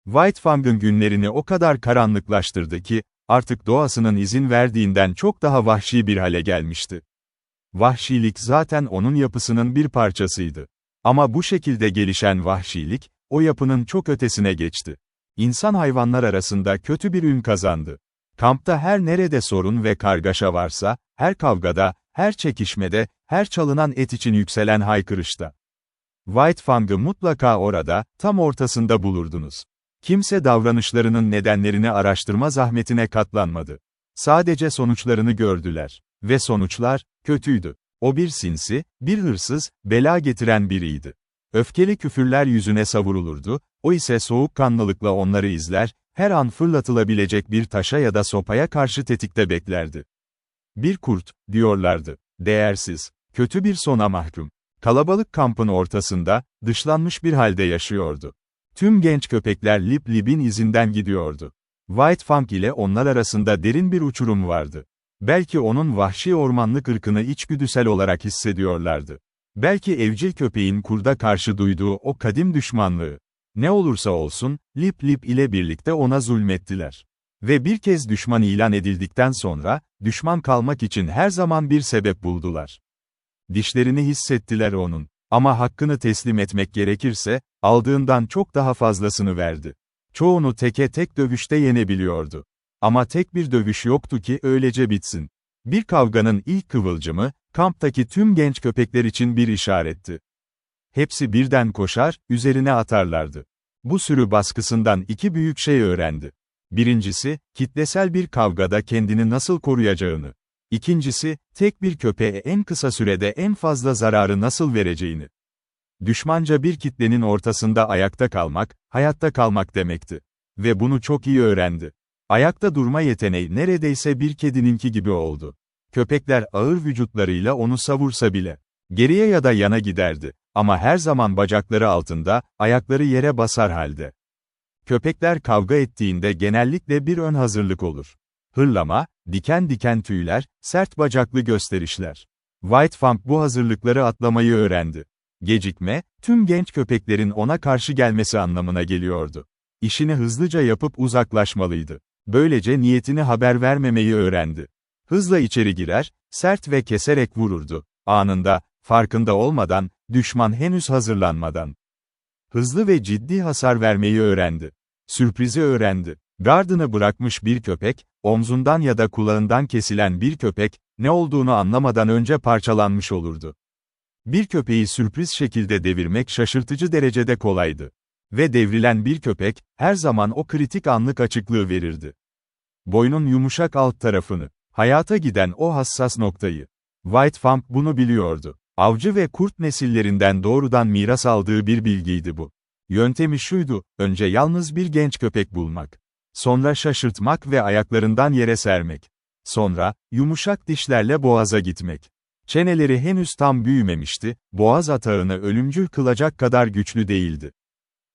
White Fang'ın günlerini o kadar karanlıklaştırdı ki, artık doğasının izin verdiğinden çok daha vahşi bir hale gelmişti. Vahşilik zaten onun yapısının bir parçasıydı. Ama bu şekilde gelişen vahşilik, o yapının çok ötesine geçti. İnsan hayvanlar arasında kötü bir ün kazandı. Kampta her nerede sorun ve kargaşa varsa, her kavgada, her çekişmede, her çalınan et için yükselen haykırışta. White Fang'ı mutlaka orada, tam ortasında bulurdunuz. Kimse davranışlarının nedenlerini araştırma zahmetine katlanmadı. Sadece sonuçlarını gördüler. Ve sonuçlar, kötüydü. O bir sinsi, bir hırsız, bela getiren biriydi. Öfkeli küfürler yüzüne savurulurdu, o ise soğukkanlılıkla onları izler, her an fırlatılabilecek bir taşa ya da sopaya karşı tetikte beklerdi. Bir kurt, diyorlardı. Değersiz, kötü bir sona mahkum. Kalabalık kampın ortasında, dışlanmış bir halde yaşıyordu. Tüm genç köpekler Lip Lip'in izinden gidiyordu. White Fang ile onlar arasında derin bir uçurum vardı. Belki onun vahşi ormanlık ırkını içgüdüsel olarak hissediyorlardı. Belki evcil köpeğin kurda karşı duyduğu o kadim düşmanlığı. Ne olursa olsun, Lip Lip ile birlikte ona zulmettiler. Ve bir kez düşman ilan edildikten sonra, düşman kalmak için her zaman bir sebep buldular. Dişlerini hissettiler onun. Ama hakkını teslim etmek gerekirse, aldığından çok daha fazlasını verdi. Çoğunu teke tek dövüşte yenebiliyordu. Ama tek bir dövüş yoktu ki öylece bitsin. Bir kavganın ilk kıvılcımı, kamptaki tüm genç köpekler için bir işaretti. Hepsi birden koşar, üzerine atarlardı. Bu sürü baskısından iki büyük şey öğrendi. Birincisi, kitlesel bir kavgada kendini nasıl koruyacağını. İkincisi, tek bir köpeğe en kısa sürede en fazla zararı nasıl vereceğini. Düşmanca bir kitlenin ortasında ayakta kalmak, hayatta kalmak demekti. Ve bunu çok iyi öğrendi. Ayakta durma yeteneği neredeyse bir kedininki gibi oldu. Köpekler ağır vücutlarıyla onu savursa bile, geriye ya da yana giderdi. Ama her zaman bacakları altında, ayakları yere basar halde. Köpekler kavga ettiğinde genellikle bir ön hazırlık olur. Hırlama, diken diken tüyler, sert bacaklı gösterişler. White Fang bu hazırlıkları atlamayı öğrendi. Gecikme, tüm genç köpeklerin ona karşı gelmesi anlamına geliyordu. İşini hızlıca yapıp uzaklaşmalıydı. Böylece niyetini haber vermemeyi öğrendi. Hızla içeri girer, sert ve keserek vururdu. Anında, farkında olmadan, düşman henüz hazırlanmadan. Hızlı ve ciddi hasar vermeyi öğrendi. Sürprizi öğrendi. Gardını bırakmış bir köpek, omzundan ya da kulağından kesilen bir köpek, ne olduğunu anlamadan önce parçalanmış olurdu. Bir köpeği sürpriz şekilde devirmek şaşırtıcı derecede kolaydı. Ve devrilen bir köpek, her zaman o kritik anlık açıklığı verirdi. Boynun yumuşak alt tarafını, hayata giden o hassas noktayı. White Fang bunu biliyordu. Avcı ve kurt nesillerinden doğrudan miras aldığı bir bilgiydi bu. Yöntemi şuydu, önce yalnız bir genç köpek bulmak. Sonra şaşırtmak ve ayaklarından yere sermek. Sonra, yumuşak dişlerle boğaza gitmek. Çeneleri henüz tam büyümemişti, boğaz atağını ölümcül kılacak kadar güçlü değildi.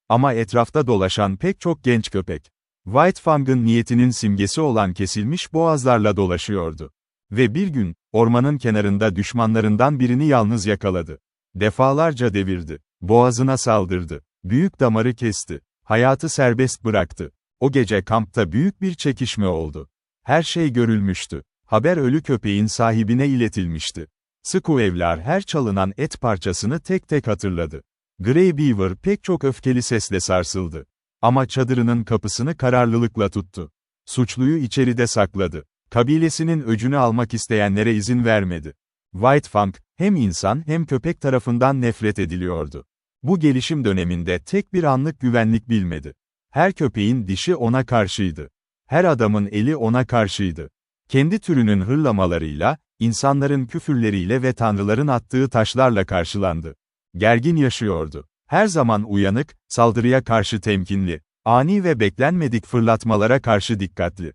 Ama etrafta dolaşan pek çok genç köpek, White Fang'ın niyetinin simgesi olan kesilmiş boğazlarla dolaşıyordu. Ve bir gün, ormanın kenarında düşmanlarından birini yalnız yakaladı. Defalarca devirdi. Boğazına saldırdı. Büyük damarı kesti. Hayatı serbest bıraktı. O gece kampta büyük bir çekişme oldu. Her şey görülmüştü. Haber ölü köpeğin sahibine iletilmişti. Squealer her çalınan et parçasını tek tek hatırladı. Grey Beaver pek çok öfkeli sesle sarsıldı. Ama çadırının kapısını kararlılıkla tuttu. Suçluyu içeride sakladı. Kabilesinin öcünü almak isteyenlere izin vermedi. White Fang, hem insan hem köpek tarafından nefret ediliyordu. Bu gelişim döneminde tek bir anlık güvenlik bilmedi. Her köpeğin dişi ona karşıydı. Her adamın eli ona karşıydı. Kendi türünün hırlamalarıyla, insanların küfürleriyle ve tanrıların attığı taşlarla karşılandı. Gergin yaşıyordu. Her zaman uyanık, saldırıya karşı temkinli, ani ve beklenmedik fırlatmalara karşı dikkatli.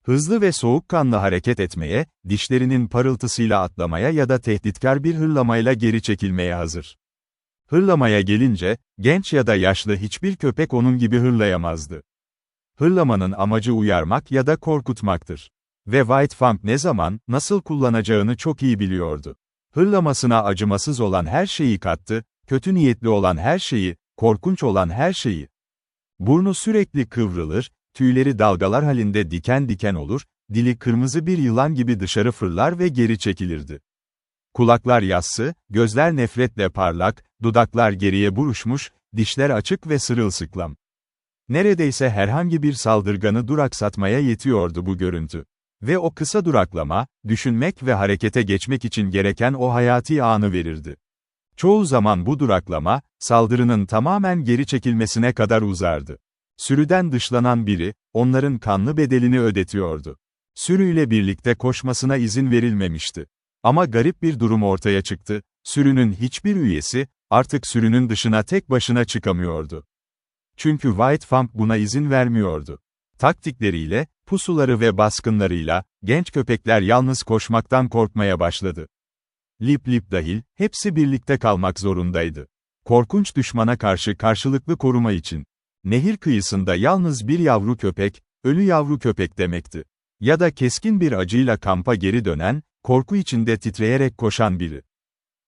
Hızlı ve soğukkanlı hareket etmeye, dişlerinin parıltısıyla atlamaya ya da tehditkar bir hırlamayla geri çekilmeye hazır. Hırlamaya gelince, genç ya da yaşlı hiçbir köpek onun gibi hırlayamazdı. Hırlamanın amacı uyarmak ya da korkutmaktır. Ve White Fang ne zaman, nasıl kullanacağını çok iyi biliyordu. Hırlamasına acımasız olan her şeyi kattı, kötü niyetli olan her şeyi, korkunç olan her şeyi. Burnu sürekli kıvrılır, tüyleri dalgalar halinde diken diken olur, dili kırmızı bir yılan gibi dışarı fırlar ve geri çekilirdi. Kulaklar yassı, gözler nefretle parlak, dudaklar geriye buruşmuş, dişler açık ve sırılsıklam. Neredeyse herhangi bir saldırganı duraksatmaya yetiyordu bu görüntü. Ve o kısa duraklama, düşünmek ve harekete geçmek için gereken o hayati anı verirdi. Çoğu zaman bu duraklama, saldırının tamamen geri çekilmesine kadar uzardı. Sürüden dışlanan biri, onların kanlı bedelini ödetiyordu. Sürüyle birlikte koşmasına izin verilmemişti. Ama garip bir durum ortaya çıktı, sürünün hiçbir üyesi, artık sürünün dışına tek başına çıkamıyordu. Çünkü White Fang buna izin vermiyordu. Taktikleriyle, pusuları ve baskınlarıyla, genç köpekler yalnız koşmaktan korkmaya başladı. Lip Lip dahil, hepsi birlikte kalmak zorundaydı. Korkunç düşmana karşı karşılıklı koruma için. Nehir kıyısında yalnız bir yavru köpek, ölü yavru köpek demekti. Ya da keskin bir acıyla kampa geri dönen, korku içinde titreyerek koşan biri.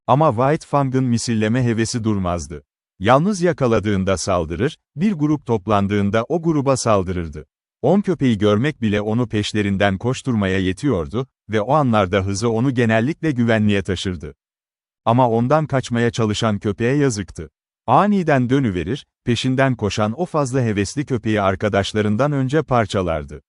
Ama White Fang'ın misilleme hevesi durmazdı. Yalnız yakaladığında saldırır, bir grup toplandığında o gruba saldırırdı. 10 köpeği görmek bile onu peşlerinden koşturmaya yetiyordu ve o anlarda hızı onu genellikle güvenliğe taşırdı. Ama ondan kaçmaya çalışan köpeğe yazıktı. Aniden dönüverir, peşinden koşan o fazla hevesli köpeği arkadaşlarından önce parçalardı.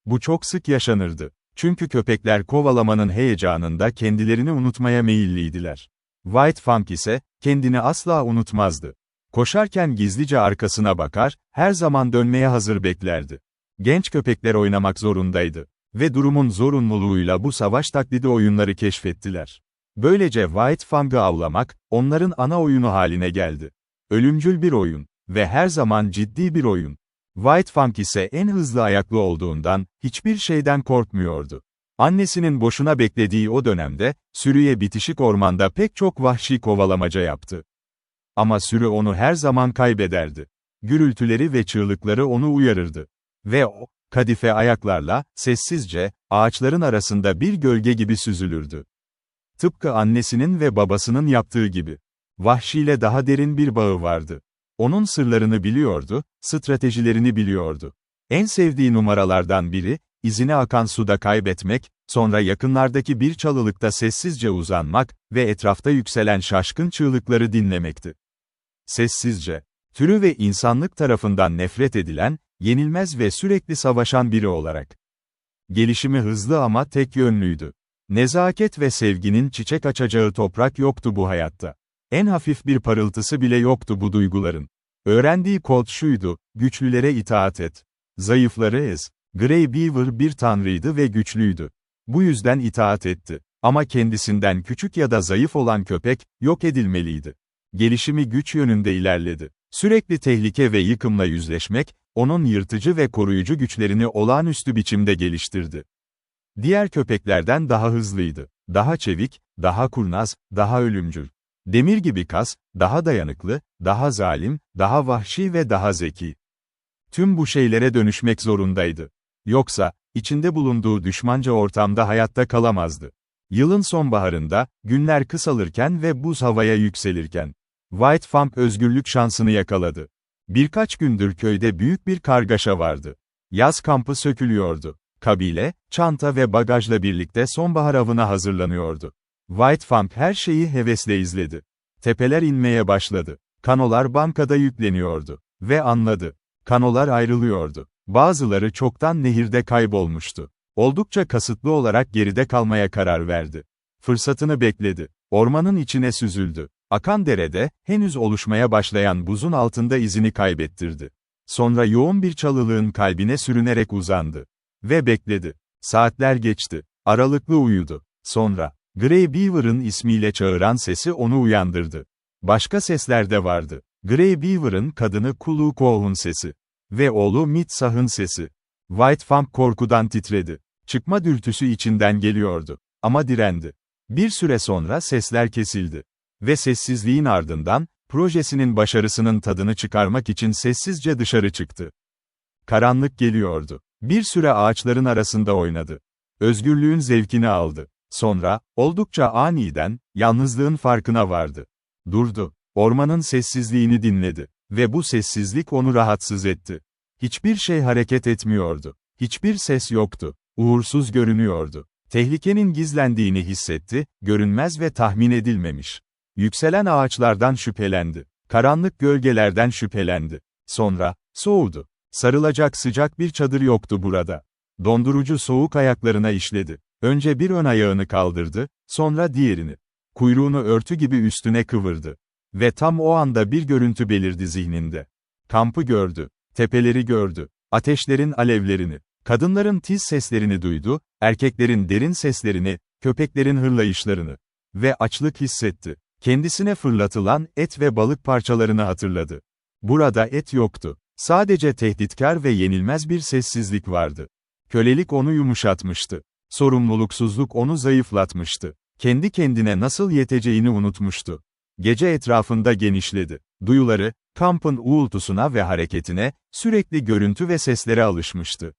Bu çok sık yaşanırdı. Çünkü köpekler kovalamanın heyecanında kendilerini unutmaya meyilliydiler. White Fang ise, kendini asla unutmazdı. Koşarken gizlice arkasına bakar, her zaman dönmeye hazır beklerdi. Genç köpekler oynamak zorundaydı. Ve durumun zorunluluğuyla bu savaş taklidi oyunları keşfettiler. Böylece White Fang'ı avlamak, onların ana oyunu haline geldi. Ölümcül bir oyun. Ve her zaman ciddi bir oyun. White Fang ise en hızlı ayaklı olduğundan, hiçbir şeyden korkmuyordu. Annesinin boşuna beklediği o dönemde, sürüye bitişik ormanda pek çok vahşi kovalamaca yaptı. Ama sürü onu her zaman kaybederdi. Gürültüleri ve çığlıkları onu uyarırdı. Ve o, kadife ayaklarla, sessizce, ağaçların arasında bir gölge gibi süzülürdü. Tıpkı annesinin ve babasının yaptığı gibi. Vahşiyle daha derin bir bağı vardı. Onun sırlarını biliyordu, stratejilerini biliyordu. En sevdiği numaralardan biri, izine akan suda kaybetmek, sonra yakınlardaki bir çalılıkta sessizce uzanmak ve etrafta yükselen şaşkın çığlıkları dinlemekti. Sessizce, türü ve insanlık tarafından nefret edilen, yenilmez ve sürekli savaşan biri olarak. Gelişimi hızlı ama tek yönlüydü. Nezaket ve sevginin çiçek açacağı toprak yoktu bu hayatta. En hafif bir parıltısı bile yoktu bu duyguların. Öğrendiği kod şuydu, güçlülere itaat et. Zayıfları ez. Grey Beaver bir tanrıydı ve güçlüydü. Bu yüzden itaat etti. Ama kendisinden küçük ya da zayıf olan köpek, yok edilmeliydi. Gelişimi güç yönünde ilerledi. Sürekli tehlike ve yıkımla yüzleşmek, onun yırtıcı ve koruyucu güçlerini olağanüstü biçimde geliştirdi. Diğer köpeklerden daha hızlıydı. Daha çevik, daha kurnaz, daha ölümcül. Demir gibi kas, daha dayanıklı, daha zalim, daha vahşi ve daha zeki. Tüm bu şeylere dönüşmek zorundaydı. Yoksa, içinde bulunduğu düşmanca ortamda hayatta kalamazdı. Yılın sonbaharında, günler kısalırken ve buz havaya yükselirken, White Fang özgürlük şansını yakaladı. Birkaç gündür köyde büyük bir kargaşa vardı. Yaz kampı sökülüyordu. Kabile, çanta ve bagajla birlikte sonbahar avına hazırlanıyordu. White Fang her şeyi hevesle izledi. Tepeler inmeye başladı. Kanolar bankada yükleniyordu. Ve anladı. Kanolar ayrılıyordu. Bazıları çoktan nehirde kaybolmuştu. Oldukça kasıtlı olarak geride kalmaya karar verdi. Fırsatını bekledi. Ormanın içine süzüldü. Akan derede, henüz oluşmaya başlayan buzun altında izini kaybettirdi. Sonra yoğun bir çalılığın kalbine sürünerek uzandı. Ve bekledi. Saatler geçti. Aralıklı uyudu. Sonra, Grey Beaver'ın ismiyle çağıran sesi onu uyandırdı. Başka sesler de vardı. Grey Beaver'ın kadını Kulu Koh'un sesi. Ve oğlu Mitsah'ın sesi. White Fang korkudan titredi. Çıkma dürtüsü içinden geliyordu. Ama direndi. Bir süre sonra sesler kesildi. Ve sessizliğin ardından, projesinin başarısının tadını çıkarmak için sessizce dışarı çıktı. Karanlık geliyordu. Bir süre ağaçların arasında oynadı. Özgürlüğün zevkini aldı. Sonra, oldukça aniden, yalnızlığın farkına vardı. Durdu. Ormanın sessizliğini dinledi. Ve bu sessizlik onu rahatsız etti. Hiçbir şey hareket etmiyordu. Hiçbir ses yoktu. Uğursuz görünüyordu. Tehlikenin gizlendiğini hissetti, görünmez ve tahmin edilmemiş. Yükselen ağaçlardan şüphelendi. Karanlık gölgelerden şüphelendi. Sonra, soğudu. Sarılacak sıcak bir çadır yoktu burada. Dondurucu soğuk ayaklarına işledi. Önce bir ön ayağını kaldırdı, sonra diğerini. Kuyruğunu örtü gibi üstüne kıvırdı. Ve tam o anda bir görüntü belirdi zihninde. Kampı gördü. Tepeleri gördü. Ateşlerin alevlerini. Kadınların tiz seslerini duydu, erkeklerin derin seslerini, köpeklerin hırlayışlarını. Ve açlık hissetti. Kendisine fırlatılan et ve balık parçalarını hatırladı. Burada et yoktu. Sadece tehditkar ve yenilmez bir sessizlik vardı. Kölelik onu yumuşatmıştı. Sorumluluksuzluk onu zayıflatmıştı. Kendi kendine nasıl yeteceğini unutmuştu. Gece etrafında genişledi. Duyuları, kampın uğultusuna ve hareketine, sürekli görüntü ve seslere alışmıştı.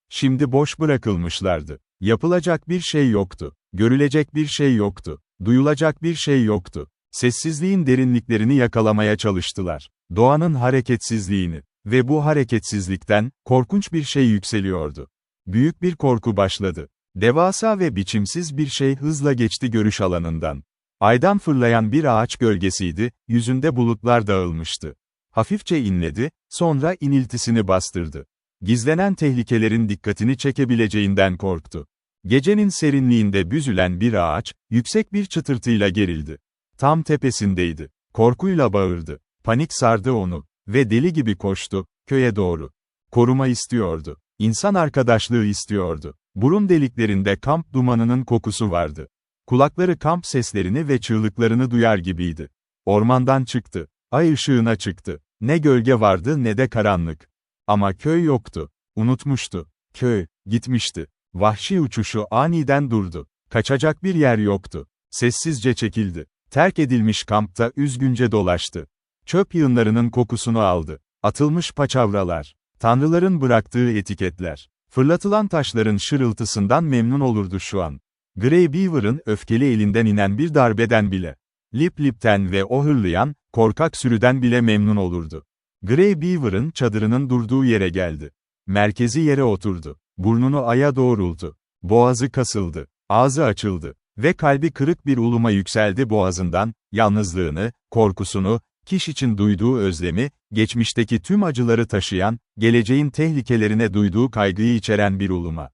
Şimdi boş bırakılmışlardı. Yapılacak bir şey yoktu. Görülecek bir şey yoktu. Duyulacak bir şey yoktu. Sessizliğin derinliklerini yakalamaya çalıştılar. Doğanın hareketsizliğini. Ve bu hareketsizlikten, korkunç bir şey yükseliyordu. Büyük bir korku başladı. Devasa ve biçimsiz bir şey hızla geçti görüş alanından. Aydan fırlayan bir ağaç gölgesiydi, yüzünde bulutlar dağılmıştı. Hafifçe inledi, sonra iniltisini bastırdı. Gizlenen tehlikelerin dikkatini çekebileceğinden korktu. Gecenin serinliğinde büzülen bir ağaç, yüksek bir çıtırtıyla gerildi. Tam tepesindeydi. Korkuyla bağırdı. Panik sardı onu. Ve deli gibi koştu, köye doğru. Koruma istiyordu. İnsan arkadaşlığı istiyordu. Burun deliklerinde kamp dumanının kokusu vardı. Kulakları kamp seslerini ve çığlıklarını duyar gibiydi. Ormandan çıktı. Ay ışığına çıktı. Ne gölge vardı ne de karanlık. Ama köy yoktu. Unutmuştu. Köy, gitmişti. Vahşi uçuşu aniden durdu. Kaçacak bir yer yoktu. Sessizce çekildi. Terk edilmiş kampta üzgünce dolaştı. Çöp yığınlarının kokusunu aldı. Atılmış paçavralar. Tanrıların bıraktığı etiketler. Fırlatılan taşların şırıltısından memnun olurdu şu an. Grey Beaver'ın öfkeli elinden inen bir darbeden bile. Lip Lip'ten ve o hırlayan, korkak sürüden bile memnun olurdu. Grey Beaver'ın çadırının durduğu yere geldi. Merkezi yere oturdu. Burnunu aya doğrulttu. Boğazı kasıldı. Ağzı açıldı. Ve kalbi kırık bir uluma yükseldi boğazından, yalnızlığını, korkusunu, Kiş için duyduğu özlemi, geçmişteki tüm acıları taşıyan, geleceğin tehlikelerine duyduğu kaygıyı içeren bir uluma.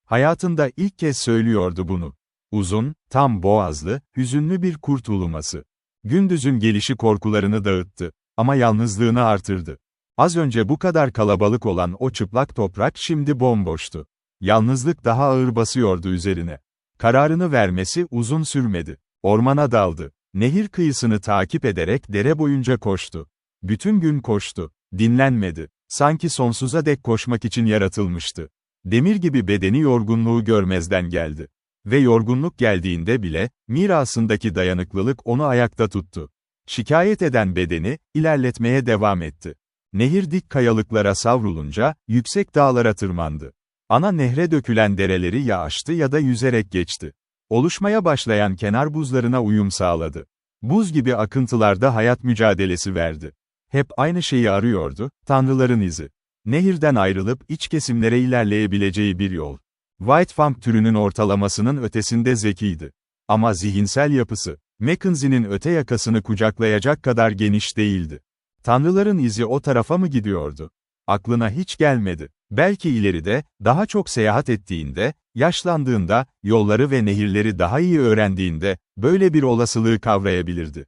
Hayatında ilk kez söylüyordu bunu. Uzun, tam boğazlı, hüzünlü bir kurt uluması. Gündüzün gelişi korkularını dağıttı. Ama yalnızlığını artırdı. Az önce bu kadar kalabalık olan o çıplak toprak şimdi bomboştu. Yalnızlık daha ağır basıyordu üzerine. Kararını vermesi uzun sürmedi. Ormana daldı. Nehir kıyısını takip ederek dere boyunca koştu. Bütün gün koştu. Dinlenmedi. Sanki sonsuza dek koşmak için yaratılmıştı. Demir gibi bedeni yorgunluğu görmezden geldi. Ve yorgunluk geldiğinde bile, mirasındaki dayanıklılık onu ayakta tuttu. Şikayet eden bedeni, ilerletmeye devam etti. Nehir dik kayalıklara savrulunca, yüksek dağlara tırmandı. Ana nehre dökülen dereleri ya aştı ya da yüzerek geçti. Oluşmaya başlayan kenar buzlarına uyum sağladı. Buz gibi akıntılarda hayat mücadelesi verdi. Hep aynı şeyi arıyordu, tanrıların izi. Nehirden ayrılıp iç kesimlere ilerleyebileceği bir yol. Whitefang türünün ortalamasının ötesinde zekiydi. Ama zihinsel yapısı, Mackenzie'nin öte yakasını kucaklayacak kadar geniş değildi. Tanrıların izi o tarafa mı gidiyordu? Aklına hiç gelmedi. Belki ileride, daha çok seyahat ettiğinde, yaşlandığında, yolları ve nehirleri daha iyi öğrendiğinde, böyle bir olasılığı kavrayabilirdi.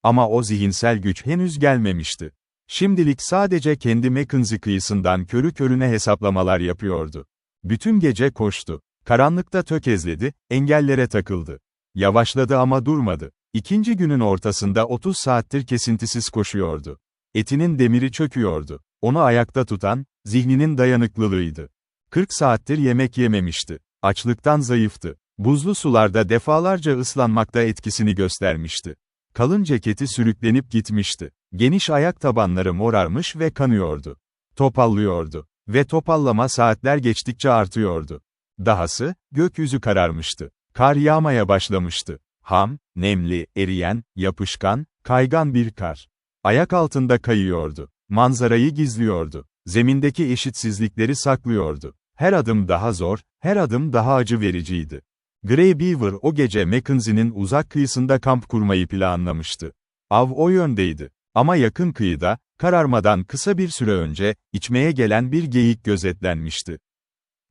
Ama o zihinsel güç henüz gelmemişti. Şimdilik sadece kendi Mackenzie kıyısından körü körüne hesaplamalar yapıyordu. Bütün gece koştu. Karanlıkta tökezledi, engellere takıldı. Yavaşladı ama durmadı. İkinci günün ortasında 30 saattir kesintisiz koşuyordu. Etinin demiri çöküyordu. Onu ayakta tutan, zihninin dayanıklılığıydı. 40 saattir yemek yememişti. Açlıktan zayıftı. Buzlu sularda defalarca ıslanmakta etkisini göstermişti. Kalın ceketi sürüklenip gitmişti. Geniş ayak tabanları morarmış ve kanıyordu. Topallıyordu. Ve topallama saatler geçtikçe artıyordu. Dahası, gökyüzü kararmıştı. Kar yağmaya başlamıştı. Ham, nemli, eriyen, yapışkan, kaygan bir kar. Ayak altında kayıyordu. Manzarayı gizliyordu. Zemindeki eşitsizlikleri saklıyordu. Her adım daha zor, her adım daha acı vericiydi. Grey Beaver o gece Mackenzie'nin uzak kıyısında kamp kurmayı planlamıştı. Av o yöndeydi. Ama yakın kıyıda, kararmadan kısa bir süre önce, içmeye gelen bir geyik gözetlenmişti.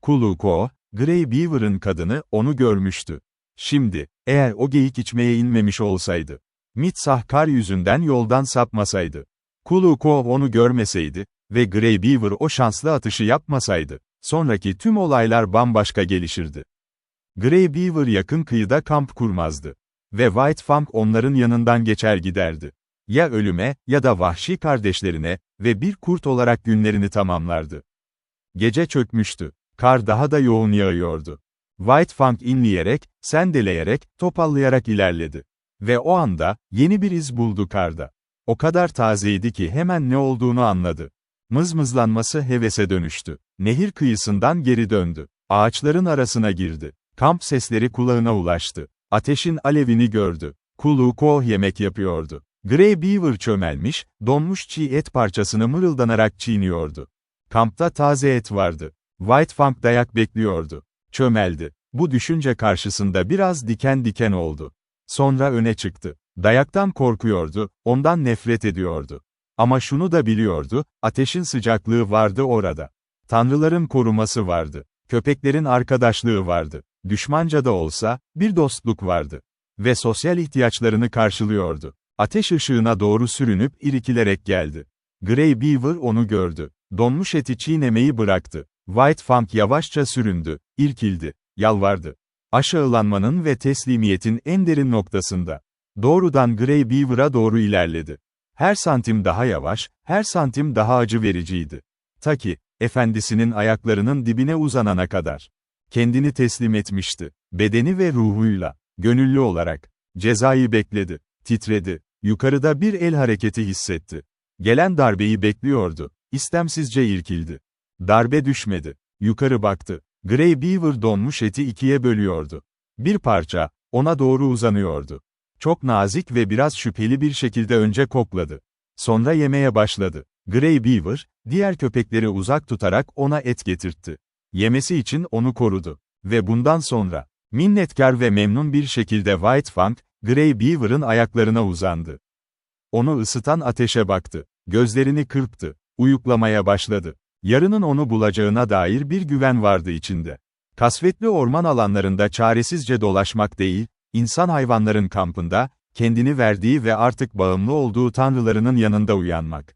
Kuluko, Grey Beaver'ın kadını, onu görmüştü. Şimdi, eğer o geyik içmeye inmemiş olsaydı, Mitsah kar yüzünden yoldan sapmasaydı, Kuluko onu görmeseydi ve Grey Beaver o şanslı atışı yapmasaydı, sonraki tüm olaylar bambaşka gelişirdi. Grey Beaver yakın kıyıda kamp kurmazdı. Ve White Fang onların yanından geçer giderdi. Ya ölüme, ya da vahşi kardeşlerine ve bir kurt olarak günlerini tamamlardı. Gece çökmüştü. Kar daha da yoğun yağıyordu. White Fang inleyerek, sendeleyerek, topallayarak ilerledi. Ve o anda, yeni bir iz buldu karda. O kadar tazeydi ki hemen ne olduğunu anladı. Mızmızlanması hevese dönüştü. Nehir kıyısından geri döndü. Ağaçların arasına girdi. Kamp sesleri kulağına ulaştı. Ateşin alevini gördü. Kuluko yemek yapıyordu. Grey Beaver çömelmiş, donmuş çiğ et parçasını mırıldanarak çiğniyordu. Kampta taze et vardı. White Fang dayak bekliyordu. Çömeldi. Bu düşünce karşısında biraz diken diken oldu. Sonra öne çıktı. Dayaktan korkuyordu, ondan nefret ediyordu. Ama şunu da biliyordu, ateşin sıcaklığı vardı orada. Tanrıların koruması vardı. Köpeklerin arkadaşlığı vardı. Düşmanca da olsa, bir dostluk vardı. Ve sosyal ihtiyaçlarını karşılıyordu. Ateş ışığına doğru sürünüp irkilerek geldi. Grey Beaver onu gördü. Donmuş eti çiğnemeyi bıraktı. White Fang yavaşça süründü, irkildi, yalvardı. Aşağılanmanın ve teslimiyetin en derin noktasında. Doğrudan Grey Beaver'a doğru ilerledi. Her santim daha yavaş, her santim daha acı vericiydi. Ta ki, efendisinin ayaklarının dibine uzanana kadar. Kendini teslim etmişti. Bedeni ve ruhuyla, gönüllü olarak. Cezayı bekledi, titredi. Yukarıda bir el hareketi hissetti. Gelen darbeyi bekliyordu. İstemsizce irkildi. Darbe düşmedi. Yukarı baktı. Grey Beaver donmuş eti ikiye bölüyordu. Bir parça, ona doğru uzanıyordu. Çok nazik ve biraz şüpheli bir şekilde önce kokladı. Sonra yemeye başladı. Grey Beaver, diğer köpekleri uzak tutarak ona et getirtti. Yemesi için onu korudu. Ve bundan sonra, minnetkar ve memnun bir şekilde White Fang, Grey Beaver'ın ayaklarına uzandı. Onu ısıtan ateşe baktı. Gözlerini kırptı. Uyuklamaya başladı. Yarının onu bulacağına dair bir güven vardı içinde. Kasvetli orman alanlarında çaresizce dolaşmak değil, insan hayvanların kampında, kendini verdiği ve artık bağımlı olduğu tanrılarının yanında uyanmak.